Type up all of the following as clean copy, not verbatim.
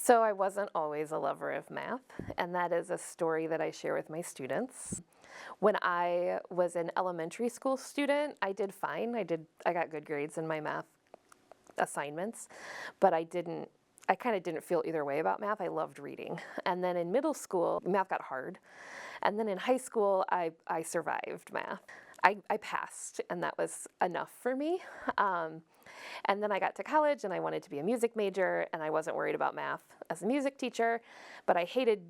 So I wasn't always a lover of math, and that is a story that I share with my students. When I was an elementary school student, I did fine. I got good grades in my math assignments, but I kind of didn't feel either way about math. I loved reading. And then in middle school, math got hard. And then in high school, I survived math. I passed, and that was enough for me. And then I got to college, and I wanted to be a music major, and I wasn't worried about math as a music teacher, but I hated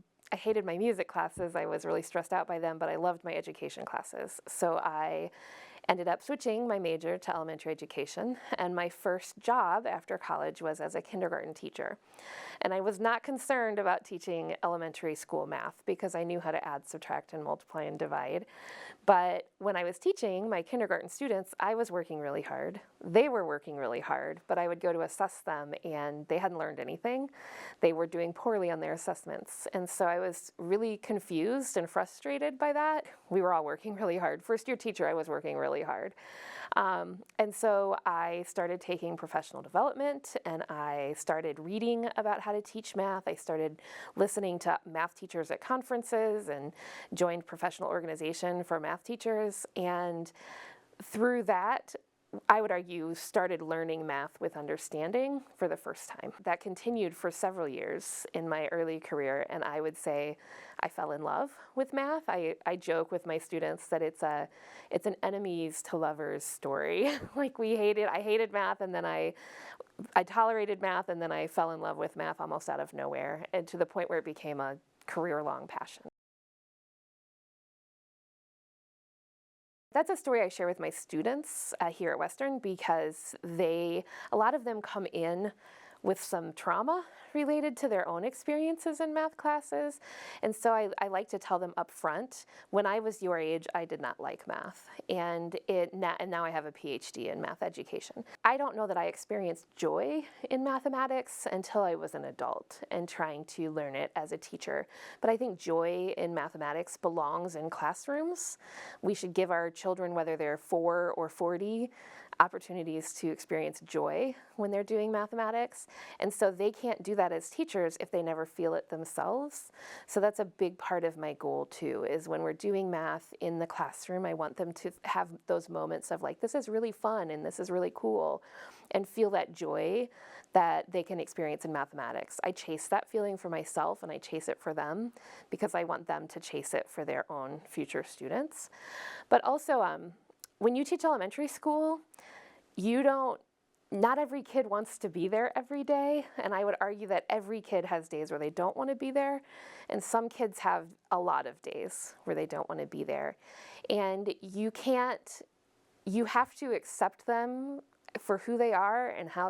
my music classes. I was really stressed out by them, but I loved my education classes. So I ended up switching my major to elementary education, and my first job after college was as a kindergarten teacher. And I was not concerned about teaching elementary school math because I knew how to add, subtract, and multiply and divide. But when I was teaching my kindergarten students, I was working really hard. They were working really hard, but I would go to assess them and they hadn't learned anything. They were doing poorly on their assessments. And so I was really confused and frustrated by that. We were all working really hard. First year teacher, I was working really hard. And so I started taking professional development, and I started reading about how to teach math. I started listening to math teachers at conferences and joined professional organization for math teachers. And through that, I would argue, started learning math with understanding for the first time. That continued for several years in my early career, and I would say I fell in love with math. I joke with my students that it's an enemies to lovers story. Like I hated math, and then I tolerated math, and then I fell in love with math almost out of nowhere, and to the point where it became a career-long passion. That's a story I share with my students here at Western because a lot of them come in with some trauma related to their own experiences in math classes. And so I like to tell them up front, when I was your age, I did not like math. And now I have a PhD in math education. I don't know that I experienced joy in mathematics until I was an adult and trying to learn it as a teacher. But I think joy in mathematics belongs in classrooms. We should give our children, whether they're 4 or 40, opportunities to experience joy when they're doing mathematics. And so they can't do that as teachers if they never feel it themselves. So that's a big part of my goal too, is when we're doing math in the classroom, I want them to have those moments of like, this is really fun and this is really cool, and feel that joy that they can experience in mathematics. I chase that feeling for myself and I chase it for them because I want them to chase it for their own future students. But also, when you teach elementary school, not every kid wants to be there every day, and I would argue that every kid has days where they don't want to be there, and some kids have a lot of days where they don't want to be there. And you have to accept them for who they are and how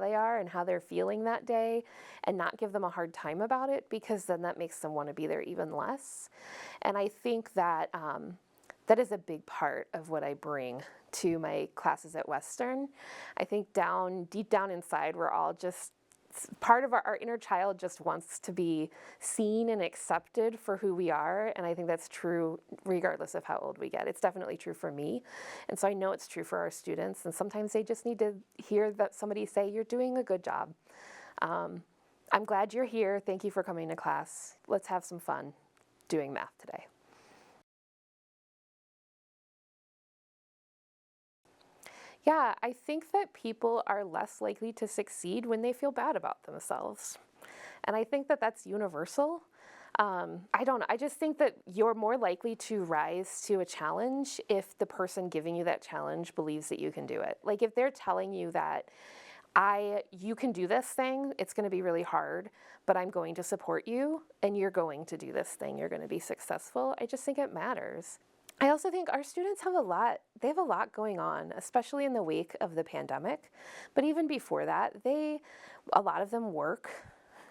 they're feeling that day, and not give them a hard time about it, because then that makes them want to be there even less. And I think that that is a big part of what I bring to my classes at Western. I think deep down inside, we're all just, part of our inner child just wants to be seen and accepted for who we are, and I think that's true regardless of how old we get. It's definitely true for me, and so I know it's true for our students, and sometimes they just need to hear that somebody say, you're doing a good job. I'm glad you're here. Thank you for coming to class. Let's have some fun doing math today. Yeah, I think that people are less likely to succeed when they feel bad about themselves. And I think that that's universal. I don't know, I just think that you're more likely to rise to a challenge if the person giving you that challenge believes that you can do it. Like if they're telling you that you can do this thing, it's going to be really hard, but I'm going to support you and you're going to do this thing, you're going to be successful. I just think it matters. I also think our students have a lot going on, especially in the wake of the pandemic. But even before that, a lot of them work.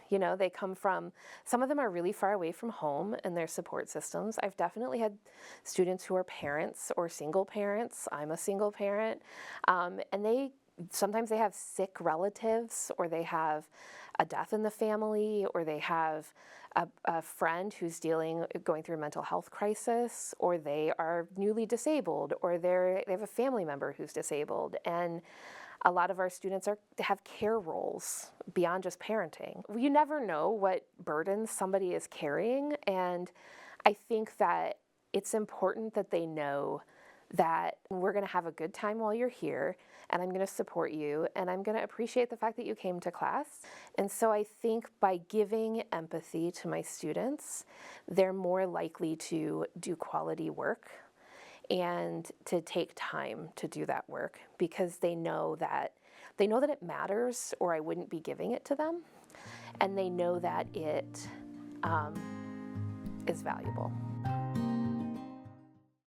You know, some of them are really far away from home and their support systems. I've definitely had students who are parents or single parents. I'm a single parent. And sometimes they have sick relatives, or they have a death in the family, or they have a friend who's going through a mental health crisis, or they are newly disabled, or they have a family member who's disabled. And A lot of our students have care roles beyond just parenting. You never know what burdens somebody is carrying, and I think that it's important that they know that we're going to have a good time while you're here, and I'm going to support you, and I'm going to appreciate the fact that you came to class. And so I think by giving empathy to my students, they're more likely to do quality work and to take time to do that work, because they know that it matters, or I wouldn't be giving it to them, and they know that it is valuable.